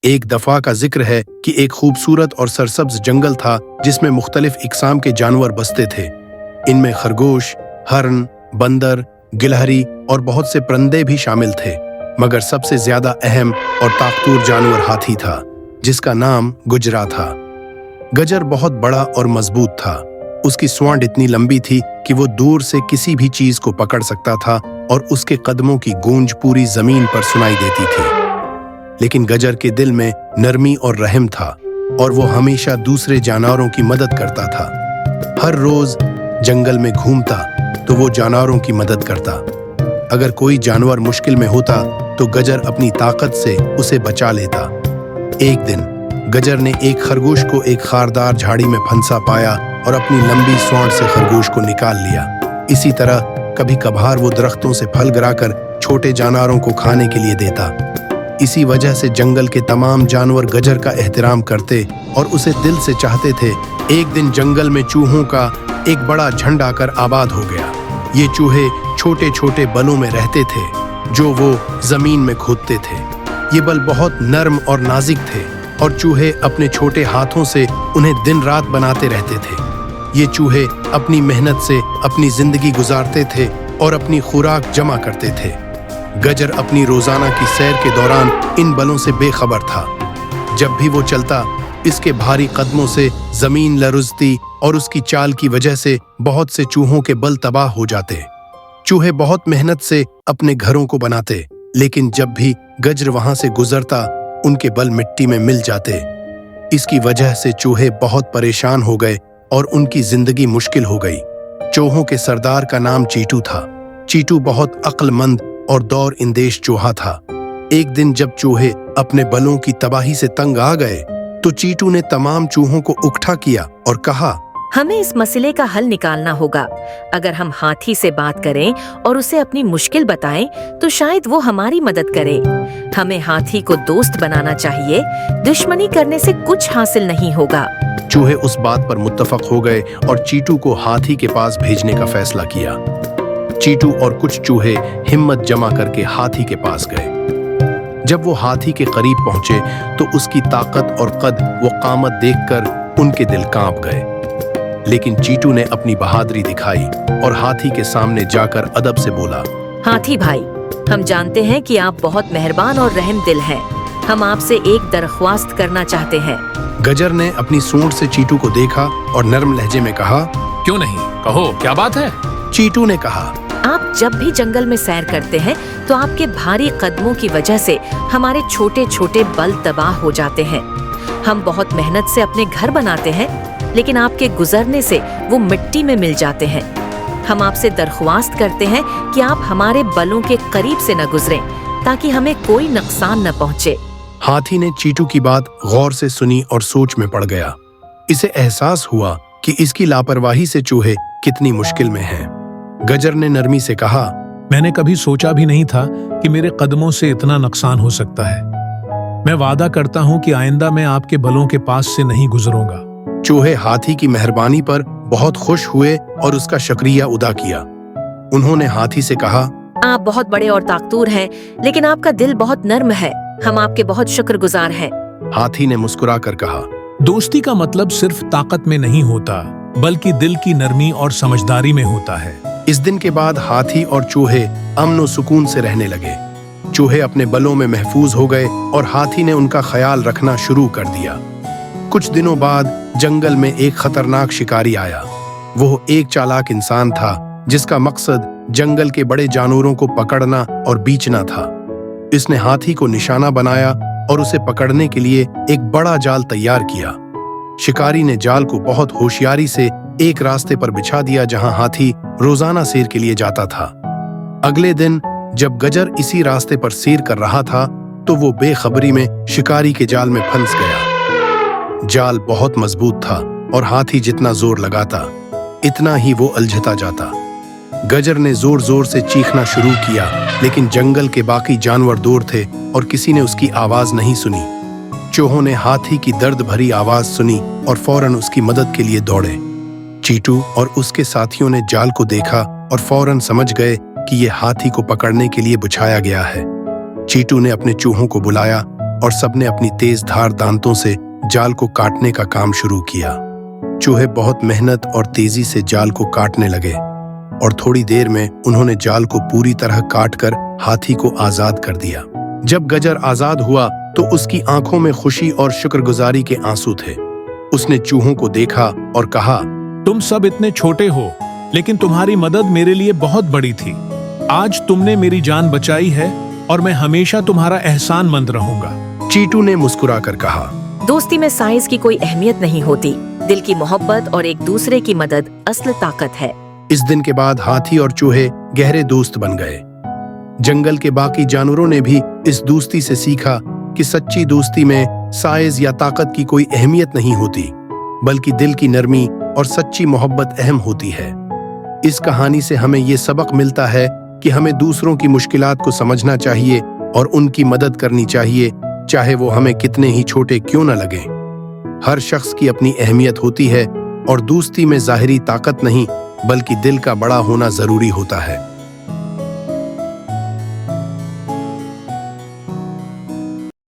एक दफा का जिक्र है कि एक खूबसूरत और सरसब्ज जंगल था जिसमें मुख्तलिफ इकसाम के जानवर बसते थे। इनमें खरगोश, हरन, बंदर, गिलहरी और बहुत से परिंदे भी शामिल थे, मगर सबसे ज्यादा अहम और ताकतवर जानवर हाथी था, जिसका नाम गुजरा था। गजर बहुत बड़ा और मजबूत था। उसकी स्वांड इतनी लंबी थी कि वो दूर से किसी भी चीज को पकड़ सकता था और उसके कदमों की गूंज पूरी जमीन पर सुनाई देती थी। लेकिन गजर के दिल में नरमी और रहम था और वो हमेशा दूसरे जानवरों की मदद करता था। हर रोज जंगल में घूमता तो वो जानवरों की मदद करता। अगर कोई जानवर मुश्किल में होता तो गजर अपनी ताकत से उसे बचा लेता। एक दिन गजर ने एक खरगोश को एक खारदार झाड़ी में फंसा पाया और अपनी लंबी स्वांड से खरगोश को निकाल लिया। इसी तरह कभी कभार वो दरख्तों से फल गिराकर छोटे जानवरों को खाने के लिए देता। इसी वजह से जंगल के तमाम जानवर गजर का एहतराम करते और उसे दिल से चाहते थे। एक दिन जंगल में चूहों का एक बड़ा झुंड आकर आबाद हो गया। ये चूहे छोटे छोटे बलों में रहते थे जो वो जमीन में खोदते थे। ये बल बहुत नर्म और नाजुक थे और चूहे अपने छोटे हाथों से उन्हें दिन रात बनाते रहते थे। ये चूहे अपनी मेहनत से अपनी जिंदगी गुजारते थे और अपनी खुराक जमा करते थे। गजर अपनी रोजाना की सैर के दौरान इन बलों से बेखबर था। जब भी वो चलता, इसके भारी कदमों से जमीन लरजती और उसकी चाल की वजह से बहुत से चूहों के बल तबाह हो जाते। चूहे बहुत मेहनत से अपने घरों को बनाते, लेकिन जब भी गजर वहां से गुजरता उनके बल मिट्टी में मिल जाते। इसकी वजह से चूहे बहुत परेशान हो गए और उनकी जिंदगी मुश्किल हो गई। चूहों के सरदार का नाम चीटू था। चीटू बहुत अक्लमंद और दौर इंदेश चूहा था। एक दिन जब चूहे अपने बलों की तबाही से तंग आ गए तो चीटू ने तमाम चूहों को इकट्ठा किया और कहा, हमें इस मसले का हल निकालना होगा। अगर हम हाथी से बात करें और उसे अपनी मुश्किल बताएं तो शायद वो हमारी मदद करे। हमें हाथी को दोस्त बनाना चाहिए। दुश्मनी करने से कुछ हासिल नहीं होगा। चूहे उस बात पर मुत्तफक हो गए और चीटू को हाथी के पास भेजने का फैसला किया। चीटू और कुछ चूहे हिम्मत जमा करके हाथी के पास गए। जब वो हाथी के करीब पहुंचे तो उसकी ताकत और कद वो कामत देखकर उनके दिल कांप गए। लेकिन चीटू ने अपनी बहादुरी दिखाई और हाथी के सामने जाकर अदब से बोला, हाथी भाई, हम जानते हैं कि आप बहुत मेहरबान और रहम दिल हैं। हम आपसे एक दरख्वास्त करना चाहते हैं। गजर ने अपनी सूंड से चीटू को देखा और नरम लहजे में कहा, क्यों नहीं, कहो क्या बात है। चीटू ने कहा, आप जब भी जंगल में सैर करते हैं तो आपके भारी कदमों की वजह से हमारे छोटे छोटे बल तबाह हो जाते हैं। हम बहुत मेहनत से अपने घर बनाते हैं, लेकिन आपके गुजरने से वो मिट्टी में मिल जाते हैं। हम आपसे दरख्वास्त करते हैं कि आप हमारे बलों के करीब से न गुजरें ताकि हमें कोई नुकसान न पहुंचे। हाथी ने चीटू की बात गौर से सुनी और सोच में पड़ गया। इसे एहसास हुआ कि इसकी लापरवाही से चूहे कितनी मुश्किल में हैं। गजर ने नरमी से कहा, मैंने कभी सोचा भी नहीं था कि मेरे कदमों से इतना नुकसान हो सकता है। मैं वादा करता हूँ कि आइंदा मैं आपके बलों के पास से नहीं गुजरूंगा। चूहे हाथी की मेहरबानी पर बहुत खुश हुए और उसका शुक्रिया अदा किया। उन्होंने हाथी से कहा, आप बहुत बड़े और ताकतवर हैं, लेकिन आपका दिल बहुत नर्म है। हम आपके बहुत शुक्रगुजार हैं। हाथी ने मुस्कुराकर कहा, दोस्ती का मतलब सिर्फ ताकत में नहीं होता, बल्कि दिल की नरमी और समझदारी में होता है। इस दिन के बाद हाथी और चूहे अमन और सुकून से रहने लगे। चूहे अपने बलों में महफूज हो गए और हाथी ने उनका ख्याल रखना शुरू कर दिया। कुछ दिनों बाद जंगल में एक खतरनाक शिकारी आया। वो एक चालाक इंसान था जिसका मकसद जंगल के बड़े जानवरों को पकड़ना और बेचना था। इसने हाथी को निशाना बनाया और उसे पकड़ने के लिए एक बड़ा जाल तैयार किया। शिकारी ने जाल को बहुत होशियारी से एक रास्ते पर बिछा दिया जहां हाथी रोजाना सैर के लिए जाता था। अगले दिन जब गजर इसी रास्ते पर सैर कर रहा था तो वो बेखबरी में शिकारी के जाल में फंस गया। जाल बहुत मजबूत था और हाथी जितना जोर लगाता इतना ही वो उलझता जाता। गजर ने जोर जोर से चीखना शुरू किया, लेकिन जंगल के बाकी जानवर दूर थे और किसी ने उसकी आवाज नहीं सुनी। चूहों ने हाथी की दर्द भरी आवाज सुनी और फौरन उसकी मदद के लिए दौड़े। चीटू और उसके साथियों ने जाल को देखा और फौरन समझ गए कि ये हाथी को पकड़ने के लिए बिछाया गया है। चीटू ने अपने चूहों को बुलाया और सबने अपनी तेज धार दांतों से जाल को काटने का काम शुरू किया। चूहे बहुत मेहनत और तेजी से जाल को काटने लगे और थोड़ी देर में उन्होंने जाल को पूरी तरह काटकर हाथी को आजाद कर दिया। जब गजर आजाद हुआ तो उसकी आंखों में खुशी और शुक्रगुजारी के आंसू थे। उसने चूहों को देखा और कहा, तुम सब इतने छोटे हो, लेकिन तुम्हारी मदद मेरे लिए बहुत बड़ी थी। आज तुमने मेरी जान बचाई है और मैं हमेशा तुम्हारा एहसानमंद रहूंगा। चीटू ने मुस्कुराकर कहा, दोस्ती में साइज की कोई अहमियत नहीं होती। दिल की मोहब्बत और एक दूसरे की मदद असल ताकत है। इस दिन के बाद हाथी और चूहे गहरे दोस्त बन गए। जंगल के बाकी जानवरों ने भी इस दोस्ती से सीखा कि सच्ची दोस्ती में साइज या ताकत की कोई अहमियत नहीं होती, बल्कि दिल की नरमी और सच्ची मोहब्बत अहम होती है। इस कहानी से हमें ये सबक मिलता है कि हमें दूसरों की मुश्किलात को समझना चाहिए और उनकी मदद करनी चाहिए, चाहे वो हमें कितने ही छोटे क्यों न लगें। हर शख्स की अपनी अहमियत होती है और दोस्ती में ज़ाहिरी ताकत नहीं, बल्कि दिल का बड़ा होना जरूरी होता है।